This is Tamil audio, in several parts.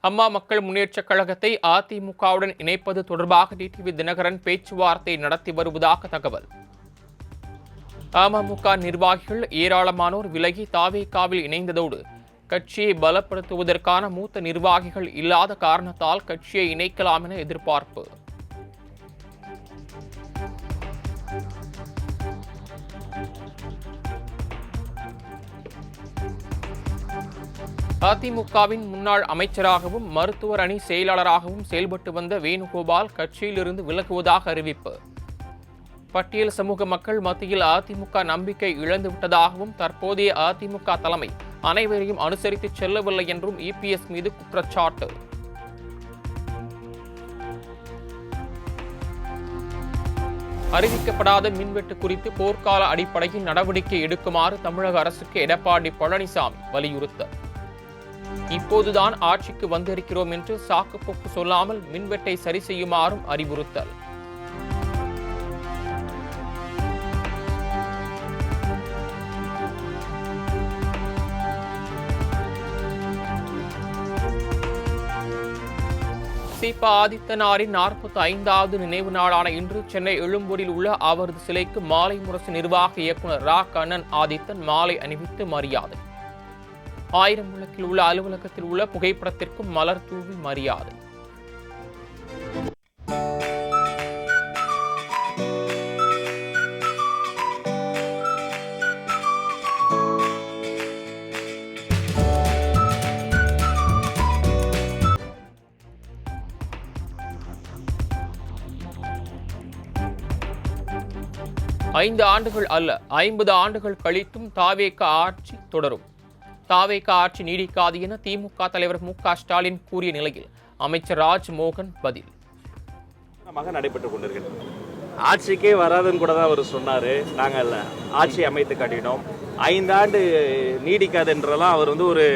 அம்மா மக்கள் முன்னேற்றக் கழகத்தை அதிமுகவுடன் இணைப்பது தொடர்பாக டிடிவி தினகரன் பேச்சுவார்த்தை நடத்தி வருவதாக தகவல். அமமுக நிர்வாகிகள் ஏராளமானோர் விலகி தாவேகாவில் இணைந்ததோடு கட்சியை பலப்படுத்துவதற்கான மூத்த நிர்வாகிகள் இல்லாத காரணத்தால் கட்சியை இணைக்கலாம் என எதிர்பார்ப்பு. அதிமுகவின் முன்னாள் அமைச்சராகவும் மருத்துவர் அணி செயலாளராகவும் செயல்பட்டு வந்த வேணுகோபால் கட்சியிலிருந்து விலகுவதாக அறிவிப்பு. பட்டியல் சமூக மக்கள் மத்தியில் அதிமுக நம்பிக்கை இழந்துவிட்டதாகவும் தற்போதைய அதிமுக தலைமை அனைவரையும் அனுசரித்து செல்லவில்லை என்றும் இபிஎஸ் மீது குற்றச்சாட்டு. அறிவிக்கப்படாத மின்வெட்டு குறித்து போர்க்கால அடிப்படையில் நடவடிக்கை எடுக்குமாறு தமிழக அரசுக்கு எடப்பாடி பழனிசாமி வலியுறுத்தல். இப்போதுதான் ஆட்சிக்கு வந்திருக்கிறோம் என்று சாக்குப்போக்கு சொல்லாமல் மின்வெட்டை சரி செய்யுமாறும் அறிவுறுத்தல். சீபா ஆதித்தனாரின் 45வது நினைவு நாளான இன்று சென்னை எழும்பூரில் உள்ள அவரது சிலைக்கு மாலை முரசு நிர்வாக இயக்குநர் ரா கண்ணன் ஆதித்தன் மாலை அணிவித்து மரியாதை. 1000 விளக்கில் உள்ள அலுவலகத்தில் உள்ள புகைப்படத்திற்கும் மலர் தூவி மரியாதை. ஐந்து ஆண்டுகள் அல்ல 50 ஆண்டுகள் கழித்தும் தாவேக ஆட்சி தொடரும். தாவேக ஆட்சி நீடிக்காது என திமுக தலைவர் மு.க. ஸ்டாலின் கூறிய நிலையில் அமைச்சர் ராஜ்மோகன் பதில். நடைபெற்றுக் கொண்டிருக்கிறது. ஆட்சிக்கே வராதுன்னு கூட தான் அவர் சொன்னாரு. நாங்கள் ஆட்சி அமைத்து காட்டினோம். 5 ஆண்டு நீடிக்காது என்றெல்லாம் அவர் ஒரு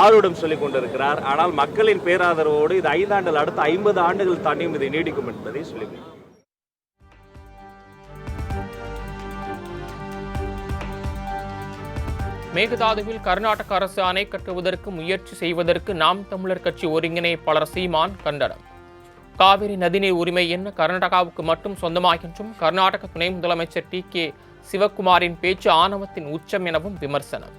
ஆர்வம் சொல்லிக் கொண்டிருக்கிறார். ஆனால் மக்களின் பேராதரவோடு இது 5 ஆண்டுகள் அடுத்த 50 ஆண்டுகள் தாண்டியும் இது நீடிக்கும் என்பதை சொல்லியிருக்கிறார். மேகதாதுவில் கர்நாடக அரசு அணை கட்டுவதற்கு முயற்சி செய்வதற்கு நாம் தமிழர் கட்சி ஒருங்கிணைப்பாளர் சீமான் கண்டனம். காவிரி நதிநீர் உரிமை என்ன கர்நாடகாவுக்கு மட்டும் சொந்தமாகின்றும் கர்நாடக துணை முதலமைச்சர் டி.கே. சிவக்குமாரின் பேச்சு ஆணவத்தின் உச்சம் எனவும் விமர்சனம்.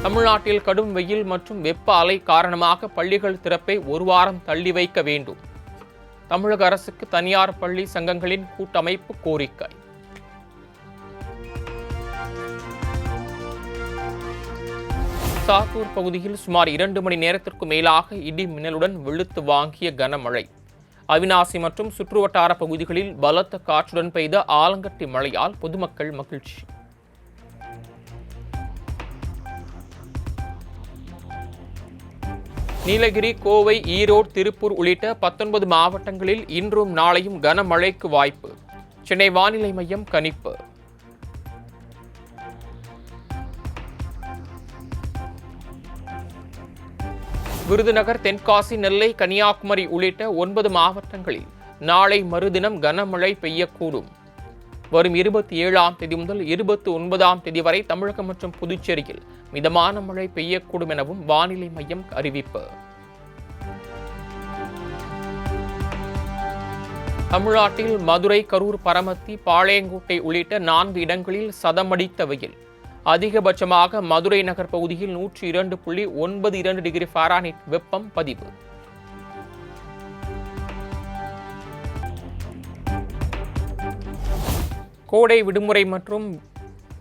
தமிழ்நாட்டில் கடும் வெயில் மற்றும் வெப்ப அலை காரணமாக பள்ளிகள் திறப்பை 1 வாரம் தள்ளி வைக்க வேண்டும். தமிழக அரசுக்கு தனியார் பள்ளி சங்கங்களின் கூட்டமைப்பு கோரிக்கை. சாத்தூர் பகுதியில் சுமார் 2 மணி நேரத்திற்கு மேலாக இடி மின்னலுடன் வெளுத்து வாங்கிய கனமழை. அவிநாசி மற்றும் சுற்றுவட்டார பகுதிகளில் பலத்த காற்றுடன் பெய்த ஆலங்கட்டி மழையால் பொதுமக்கள் மகிழ்ச்சி. நீலகிரி, கோவை, ஈரோடு, திருப்பூர் உள்ளிட்ட 19 மாவட்டங்களில் இன்றும் நாளையும் கனமழைக்கு வாய்ப்பு. சென்னை வானிலை மையம் கணிப்பு. விருதுநகர், தென்காசி, நெல்லை, கன்னியாகுமரி உள்ளிட்ட 9 மாவட்டங்களில் நாளை மறுதினம் கனமழை பெய்யக்கூடும். வரும் 27ஆம் தேதி முதல் 29ஆம் தேதி வரை தமிழகம் மற்றும் புதுச்சேரியில் மிதமான மழை பெய்யக்கூடும் எனவும் வானிலை மையம் அறிவிப்பு. தமிழ்நாட்டில் மதுரை, கரூர், பரமத்தி, பாளையங்கோட்டை உள்ளிட்ட 4 இடங்களில் சதமடித்த வெயில். அதிகபட்சமாக மதுரை நகர் பகுதியில் 102.92 டிகிரி ஃபாரன்ஹீட் வெப்பம் பதிவு. கோடை விடுமுறை மற்றும்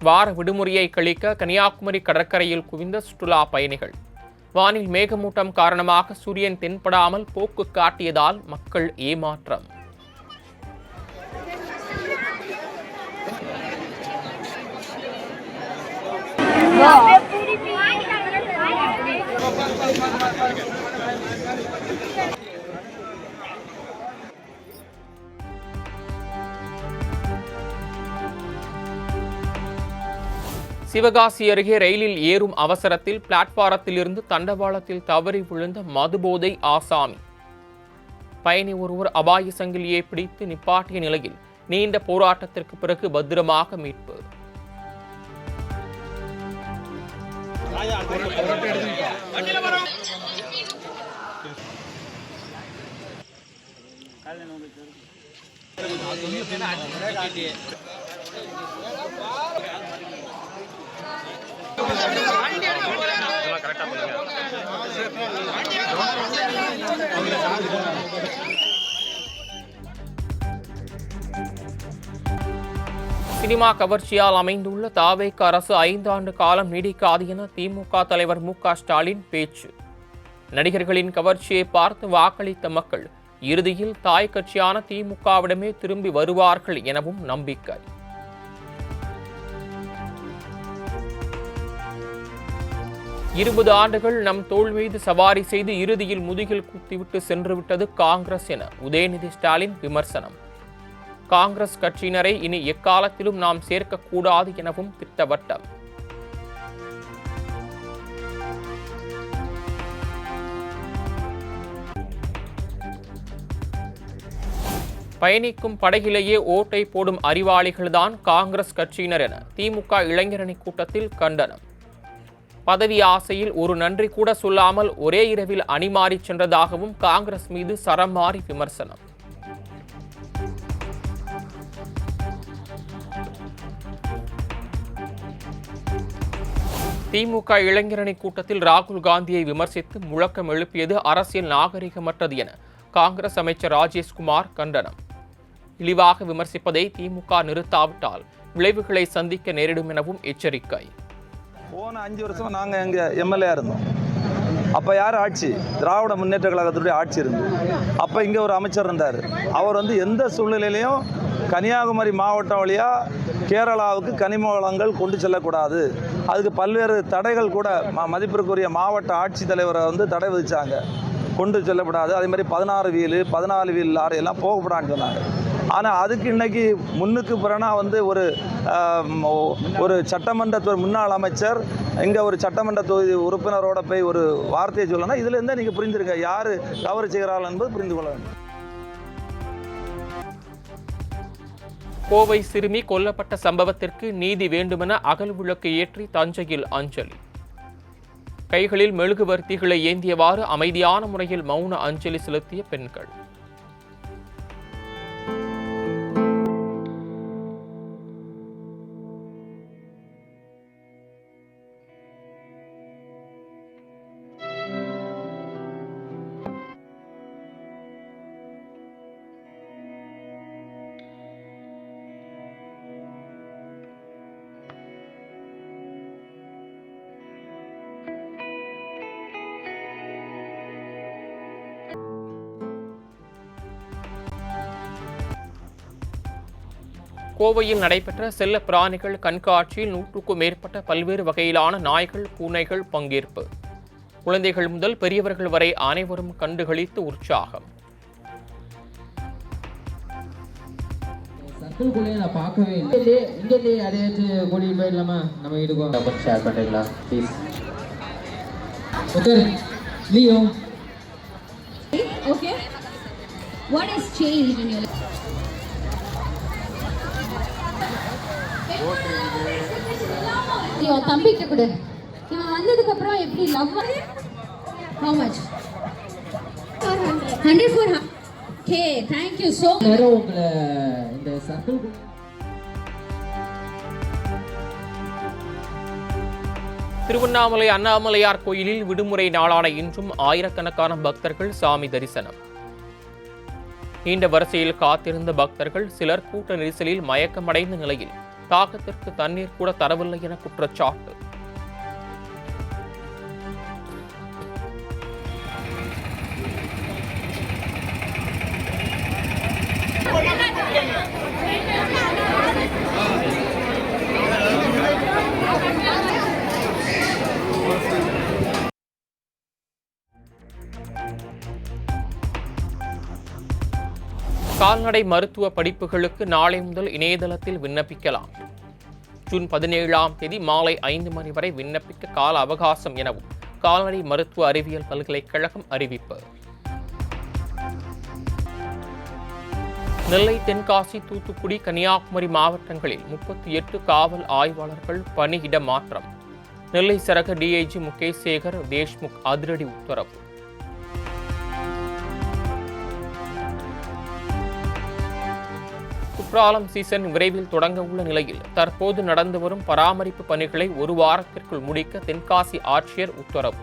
வார விடுமுறையை கழிக்க கன்னியாகுமரி கடற்கரையில் குவிந்த சுற்றுலா பயணிகள். வானில் மேகமூட்டம் காரணமாக சூரியன் தென்படாமல் போக்கு காட்டியதால் மக்கள் ஏமாற்றம். சிவகாசி அருகே ரயிலில் ஏறும் அவசரத்தில் பிளாட்பாரத்திலிருந்து தண்டவாளத்தில் தவறி விழுந்த மதுபோதை ஆசாமி. பயணி ஒருவர் அபாய சங்கிலியை பிடித்து நிப்பாட்டிய நிலையில் நீண்ட போராட்டத்திற்கு பிறகு பத்திரமாக மீட்பு. சினிமா கவர்ச்சியால் அமைந்துள்ள தாவேக அரசு 5 ஆண்டு காலம் நீடிக்காது என திமுக தலைவர் மு.க. ஸ்டாலின் பேச்சு. நடிகர்களின் கவர்ச்சியை பார்த்து வாக்களித்த மக்கள் இறுதியில் தாய் கட்சியான திமுகவிடமே திரும்பி வருவார்கள் எனவும் நம்பிக்கை. இருபது ஆண்டுகள் நம் தோள் மீது சவாரி செய்து இறுதியில் முதுகில் குத்திவிட்டு சென்றுவிட்டது காங்கிரஸ் என உதயநிதி ஸ்டாலின் விமர்சனம். காங்கிரஸ் கட்சியினரை இனி எக்காலத்திலும் நாம் சேர்க்கக்கூடாது எனவும் திட்டவட்டம். பயணிக்கும் படகிலேயே ஓட்டை போடும் அறிவாளிகள்தான் காங்கிரஸ் கட்சியினர் என திமுக இளைஞரணி கூட்டத்தில் கண்டனம். பதவி ஆசையில் ஒரு நன்றி கூட சொல்லாமல் ஒரே இரவில் அணிமாறி சென்றதாகவும் காங்கிரஸ் மீது சரமாரி விமர்சனம். திமுக இளைஞரணி கூட்டத்தில் ராகுல் காந்தியை விமர்சித்து முழக்கம் எழுப்பியது அரசியல் நாகரிகமற்றது என காங்கிரஸ் அமைச்சர் ராஜேஷ்குமார் கண்டனம். இழிவாக விமர்சிப்பதை திமுக நிறுத்தாவிட்டால் விளைவுகளை சந்திக்க நேரிடும் எனவும் எச்சரிக்கை. போன 5 வருஷம் நாங்கள் எங்கள் எம்எல்ஏ இருந்தோம். அப்போ யார் ஆட்சி? திராவிட முன்னேற்ற கழகத்துடைய ஆட்சி இருந்தது. அப்போ இங்கே ஒரு அமைச்சர் இருந்தார். அவர் எந்த சூழ்நிலையிலையும் கன்னியாகுமரி மாவட்டம் வழியாக கேரளாவுக்கு கனிம வளங்கள் கொண்டு செல்லக்கூடாது, அதுக்கு பல்வேறு தடைகள் கூட மதிப்பிற்குரிய மாவட்ட ஆட்சித்தலைவரை தடை விதித்தாங்க. கொண்டு செல்லக்கூடாது, அதே மாதிரி 16 வீல் 14 வீல் லாரி எல்லாம் போகக்கூடாதுன்னு சொன்னாங்க. ஆனால் அதுக்கு இன்னைக்கு முன்னுக்கு பிறனா ஒரு சட்டமன்ற முன்னாள் அமைச்சர் இங்கே ஒரு சட்டமன்ற தொகுதி உறுப்பினரோட போய் ஒரு வார்த்தையை சொல்லணும். இதுல இருந்தால் நீங்கள் புரிஞ்சிருக்க யார் தவறு செய்கிறார்கள் என்பது புரிந்து கொள்ள வேண்டும். கோவை சிறுமி கொல்லப்பட்ட சம்பவத்திற்கு நீதி வேண்டுமென அகல் விளக்கு ஏற்றி தஞ்சையில் அஞ்சலி. கைகளில் மெழுகுவர்த்திகளை ஏந்தியவாறு அமைதியான முறையில் மௌன அஞ்சலி செலுத்திய பெண்கள். கோவையில் நடைபெற்ற செல்ல பிராணிகள் கண்காட்சியில் 100க்கும் மேற்பட்ட பல்வேறு வகையிலான நாய்கள், பூனைகள் பங்கேற்பு. குழந்தைகள் முதல் பெரியவர்கள் வரை அனைவரும் கண்டுகளித்து உற்சாகம். தம்பிட்ட கொடு. இவன் வந்ததுக்கு அப்புறம் எப்படி love how much 100 for okay thank you so much. இந்த சர்க்கிள் திருவண்ணாமலை அண்ணாமலையார் கோயிலில் விடுமுறை நாளான இன்றும் ஆயிரக்கணக்கான பக்தர்கள் சாமி தரிசனம். நீண்ட வரிசையில் காத்திருந்த பக்தர்கள் சிலர் கூட்ட நெரிசலில் மயக்கமடைந்த நிலையில் தாகத்திற்கு தண்ணீர் கூட தரவில்லை என குற்றச்சாட்டு. கால்நடை மருத்துவ படிப்புகளுக்கு நாளை முதல் இணையதளத்தில் விண்ணப்பிக்கலாம். ஜூன் 17ஆம் தேதி மாலை 5 மணி வரை விண்ணப்பிக்க கால அவகாசம் எனவும் கால்நடை மருத்துவ அறிவியல் பல்கலைக்கழகம் அறிவிப்பு. நெல்லை, தென்காசி, தூத்துக்குடி, கன்னியாகுமரி மாவட்டங்களில் 38 காவல் ஆய்வாளர்கள் பணியிட மாற்றம். நெல்லை சரக டிஐஜி முகேஷ் சேகர் தேஷ்முக் அதிரடி உத்தரவு. குற்றாலம் சீசன் விரைவில் தொடங்க உள்ள நிலையில் தற்போது நடந்து வரும் பராமரிப்பு பணிகளை ஒரு வாரத்திற்குள் முடிக்க தென்காசி ஆட்சியர் உத்தரவு.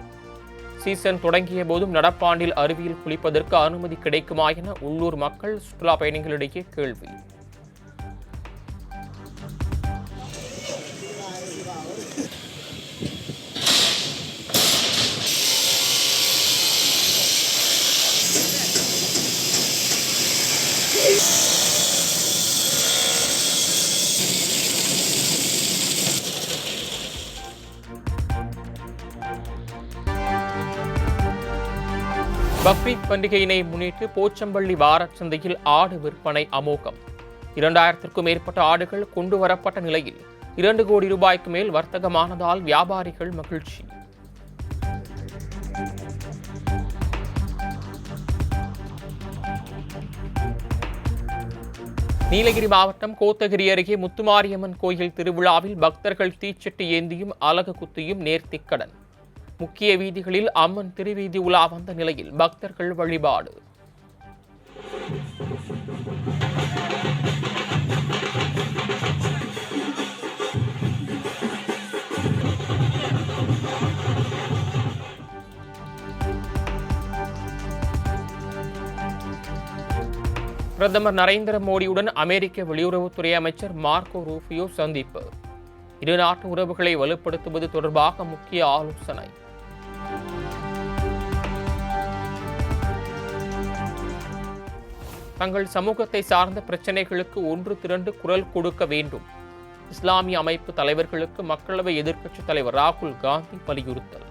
சீசன் தொடங்கிய போதும் நடப்பாண்டில் அருவியில் குளிப்பதற்கு அனுமதி கிடைக்குமா என உள்ளூர் மக்கள் சுற்றுலா பயணிகளிடையே கேள்வி. பக்ரீத் பண்டிகையினை முன்னிட்டு போச்சம்பள்ளி வாரச்சந்தையில் ஆடு விற்பனை அமோகம். 2000க்கும் மேற்பட்ட ஆடுகள் கொண்டு வரப்பட்ட நிலையில் 2 கோடி ரூபாய்க்கு மேல் வர்த்தகமானதால் வியாபாரிகள் மகிழ்ச்சி. நீலகிரி மாவட்டம் கோத்தகிரி அருகே முத்துமாரியம்மன் கோயில் திருவிழாவில் பக்தர்கள் தீச்சட்டி ஏந்தியும் அலகு குத்தியும் நேர்த்திக்கடன். முக்கிய வீதிகளில் அம்மன் திருவீதி உலா வந்த நிலையில் பக்தர்கள் வழிபாடு. பிரதமர் நரேந்திர மோடியுடன் அமெரிக்க வெளியுறவுத்துறை அமைச்சர் மார்க்கோ ரூபியோ சந்திப்பு. இரு நாட்டு உறவுகளை வலுப்படுத்துவது தொடர்பாக முக்கிய ஆலோசனை. தங்கள் சமூகத்தை சார்ந்த பிரச்சினைகளுக்கு ஒன்று திரண்டு குரல் கொடுக்க வேண்டும். இஸ்லாமிய அமைப்பு தலைவர்களுக்கு மக்களவை எதிர்க்கட்சித் தலைவர் ராகுல் காந்தி வலியுறுத்தல்.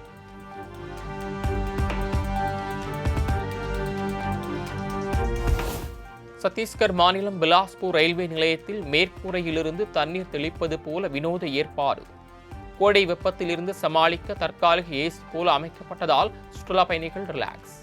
சத்தீஸ்கர் மாநிலம் பிலாஸ்பூர் ரயில்வே நிலையத்தில் மேற்கூரையிலிருந்து தண்ணீர் தெளிப்பது போல வினோத ஏற்பாடு. கோடை வெப்பத்திலிருந்து சமாளிக்க தற்காலிக ஏசி போல அமைக்கப்பட்டதால் சுற்றுலா பயணிகள் ரிலாக்ஸ்.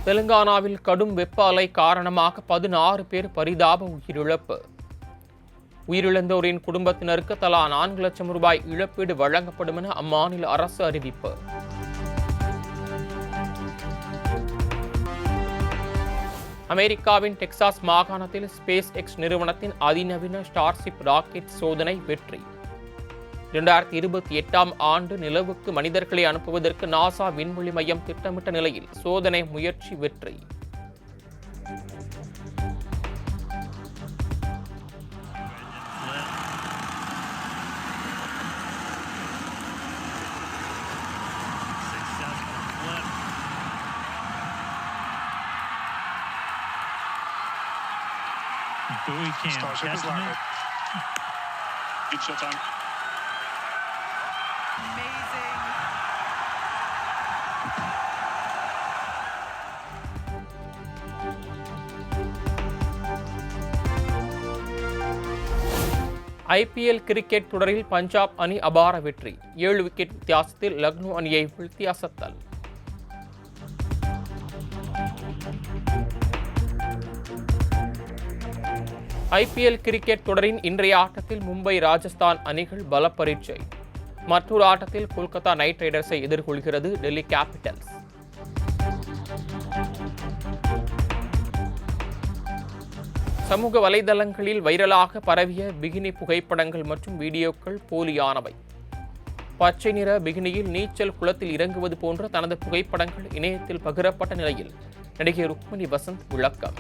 தெலுங்கானாவில் கடும் வெப்ப அலை காரணமாக 16 பேர் பரிதாப உயிரிழப்பு. உயிரிழந்தோரின் குடும்பத்தினருக்கு தலா 4 லட்சம் ரூபாய் இழப்பீடு வழங்கப்படும் என அம்மாநில அரசு அறிவிப்பு. அமெரிக்காவின் டெக்சாஸ் மாகாணத்தில் ஸ்பேஸ் எக்ஸ் நிறுவனத்தின் அதிநவீன ஸ்டார்ஷிப் ராக்கெட் சோதனை வெற்றி. 2028ஆம் ஆண்டு நிலவுக்கு மனிதர்களை அனுப்புவதற்கு நாசா விண்வெளி மையம் திட்டமிட்ட நிலையில் சோதனை முயற்சி வெற்றி. IPL கிரிக்கெட் தொடரில் பஞ்சாப் அணி அபார வெற்றி. 7 விக்கெட் வித்தியாசத்தில் லக்னோ அணியை வீழ்த்தி அசத்தல். IPL கிரிக்கெட் தொடரின் இன்றைய ஆட்டத்தில் மும்பை ராஜஸ்தான் அணிகள் பல பரீட்சை. மற்றொரு ஆட்டத்தில் கொல்கத்தா நைட் ரைடர்ஸை எதிர்கொள்கிறது டெல்லி கேபிட்டல்ஸ். சமூக வலைதளங்களில் வைரலாக பரவிய பிகினி புகைப்படங்கள் மற்றும் வீடியோக்கள் போலியானவை. பச்சை நிற பிகினியில் நீச்சல் குளத்தில் இறங்குவது போன்ற தனது புகைப்படங்கள் இணையத்தில் பகிரப்பட்ட நிலையில் நடிகை ருக்மிணி வசந்த் விளக்கம்.